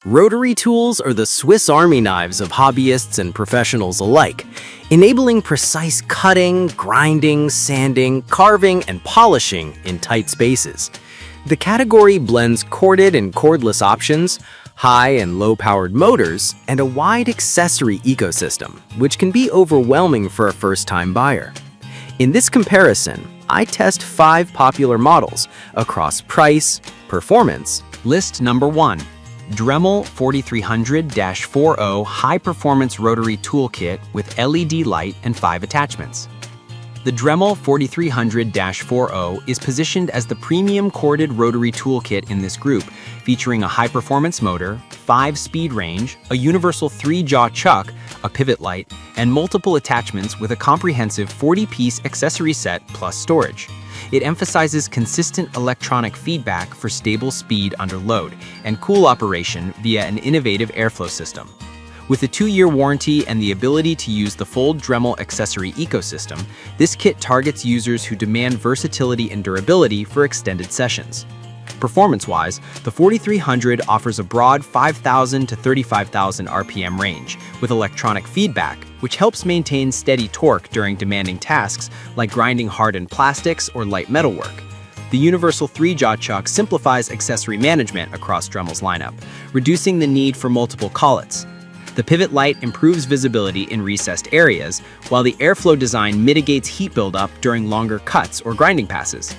Rotary tools are the Swiss Army knives of hobbyists and professionals alike, enabling precise cutting, grinding, sanding, carving, and polishing in tight spaces. The category blends corded and cordless options, high and low-powered motors, and a wide accessory ecosystem, which can be overwhelming for a first-time buyer. In this comparison, I test 5 popular models across price, performance. List number 1. Dremel 4300-40 High-Performance Rotary Toolkit with LED light and 5 attachments. The Dremel 4300-40 is positioned as the premium corded rotary toolkit in this group, featuring a high-performance motor, 5-speed range, a universal 3-jaw chuck, a pivot light, and multiple attachments with a comprehensive 40-piece accessory set plus storage. It emphasizes consistent electronic feedback for stable speed under load and cool operation via an innovative airflow system. With a 2-year warranty and the ability to use the full Dremel accessory ecosystem, this kit targets users who demand versatility and durability for extended sessions. Performance-wise, the 4300 offers a broad 5,000 to 35,000 RPM range with electronic feedback, which helps maintain steady torque during demanding tasks like grinding hardened plastics or light metalwork. The universal 3-jaw chuck simplifies accessory management across Dremel's lineup, reducing the need for multiple collets. The pivot light improves visibility in recessed areas, while the airflow design mitigates heat buildup during longer cuts or grinding passes.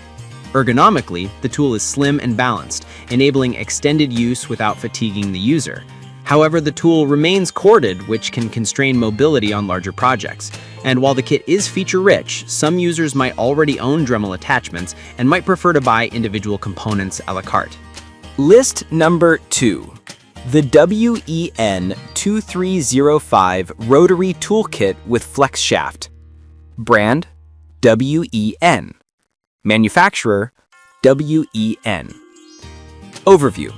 Ergonomically, the tool is slim and balanced, enabling extended use without fatiguing the user. However, the tool remains corded, which can constrain mobility on larger projects. And while the kit is feature-rich, some users might already own Dremel attachments and might prefer to buy individual components a la carte. List number 2. The WEN 2305 Rotary Toolkit with Flex Shaft. Brand: WEN. Manufacturer: WEN. Overview.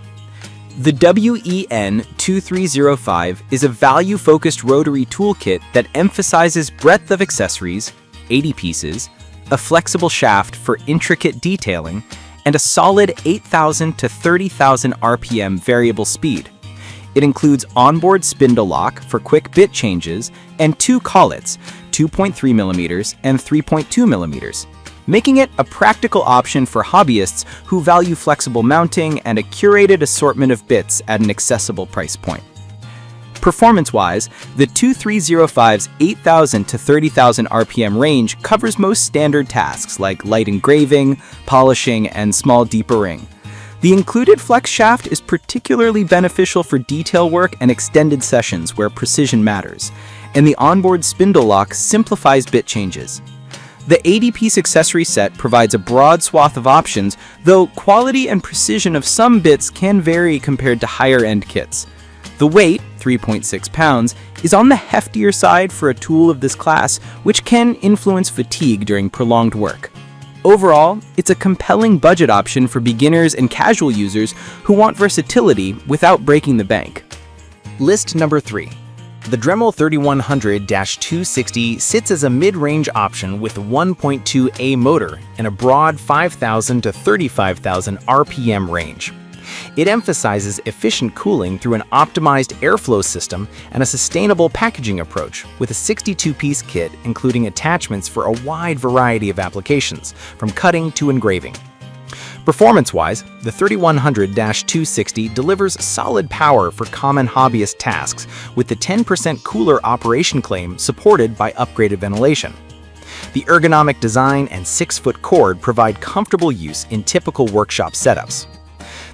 The WEN 2305 is a value-focused rotary toolkit that emphasizes breadth of accessories, 80 pieces, a flexible shaft for intricate detailing, and a solid 8,000 to 30,000 RPM variable speed. It includes onboard spindle lock for quick bit changes and 2 collets, 2.3mm and 3.2mm, making it a practical option for hobbyists who value flexible mounting and a curated assortment of bits at an accessible price point. Performance-wise, the 2305's 8,000 to 30,000 RPM range covers most standard tasks like light engraving, polishing, and small deburring. The included flex shaft is particularly beneficial for detail work and extended sessions where precision matters, and the onboard spindle lock simplifies bit changes. The 80-piece accessory set provides a broad swath of options, though quality and precision of some bits can vary compared to higher-end kits. The weight, 3.6 pounds, is on the heftier side for a tool of this class, which can influence fatigue during prolonged work. Overall, it's a compelling budget option for beginners and casual users who want versatility without breaking the bank. List number 3. The Dremel 3100-260 sits as a mid-range option with a 1.2A motor and a broad 5,000 to 35,000 RPM range. It emphasizes efficient cooling through an optimized airflow system and a sustainable packaging approach with a 62-piece kit including attachments for a wide variety of applications, from cutting to engraving. Performance-wise, the 3100-260 delivers solid power for common hobbyist tasks with the 10% cooler operation claim supported by upgraded ventilation. The ergonomic design and 6-foot cord provide comfortable use in typical workshop setups.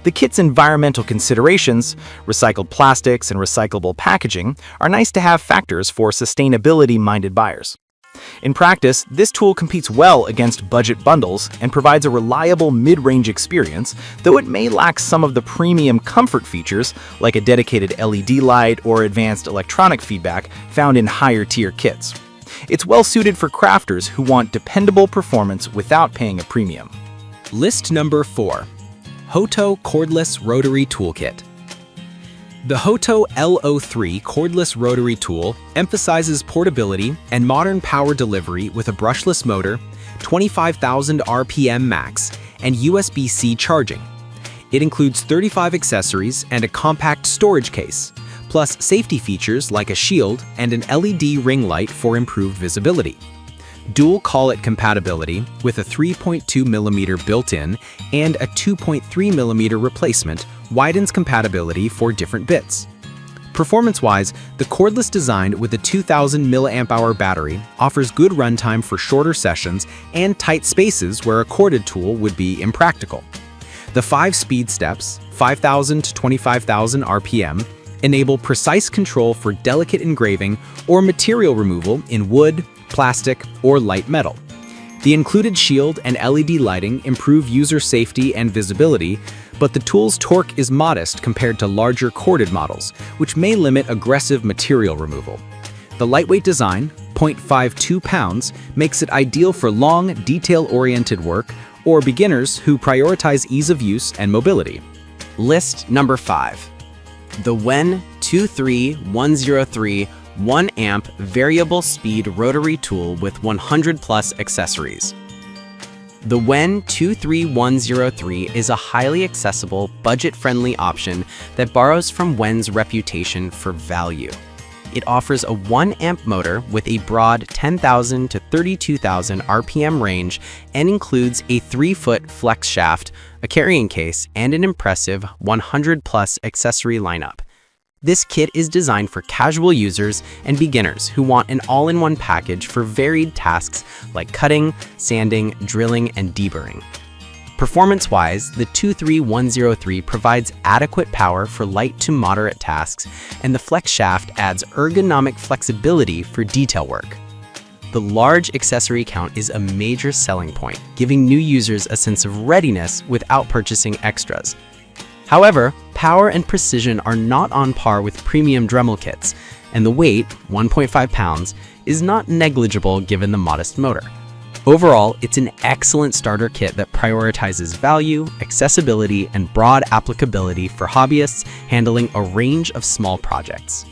The kit's environmental considerations, recycled plastics and recyclable packaging, are nice-to-have factors for sustainability-minded buyers. In practice, this tool competes well against budget bundles and provides a reliable mid-range experience, though it may lack some of the premium comfort features like a dedicated LED light or advanced electronic feedback found in higher-tier kits. It's well-suited for crafters who want dependable performance without paying a premium. List number 4. Hoto Cordless Rotary Toolkit. The Hoto LO3 cordless rotary tool emphasizes portability and modern power delivery with a brushless motor, 25,000 RPM max, and USB-C charging. It includes 35 accessories and a compact storage case, plus safety features like a shield and an LED ring light for improved visibility. Dual collet compatibility with a 3.2mm built-in and a 2.3mm replacement widens compatibility for different bits. Performance-wise, the cordless design with a 2000 mAh battery offers good runtime for shorter sessions and tight spaces where a corded tool would be impractical. The 5 speed steps, 5,000 to 25,000 RPM, enable precise control for delicate engraving or material removal in wood, plastic, or light metal. The included shield and LED lighting improve user safety and visibility, but the tool's torque is modest compared to larger corded models, which may limit aggressive material removal. The lightweight design, 0.52 pounds, makes it ideal for long, detail-oriented work or beginners who prioritize ease of use and mobility. List number 5. The WEN 23103 1 amp variable speed rotary tool with 100 plus accessories. The WEN 23103 is a highly accessible, budget-friendly option that borrows from WEN's reputation for value. It offers a 1 amp motor with a broad 10,000 to 32,000 RPM range and includes a 3-foot flex shaft, a carrying case, and an impressive 100 plus accessory lineup. This kit is designed for casual users and beginners who want an all-in-one package for varied tasks like cutting, sanding, drilling, and deburring. Performance-wise, the 23103 provides adequate power for light to moderate tasks, and the flex shaft adds ergonomic flexibility for detail work. The large accessory count is a major selling point, giving new users a sense of readiness without purchasing extras. However, power and precision are not on par with premium Dremel kits, and the weight, 1.5 pounds, is not negligible given the modest motor. Overall, it's an excellent starter kit that prioritizes value, accessibility, and broad applicability for hobbyists handling a range of small projects.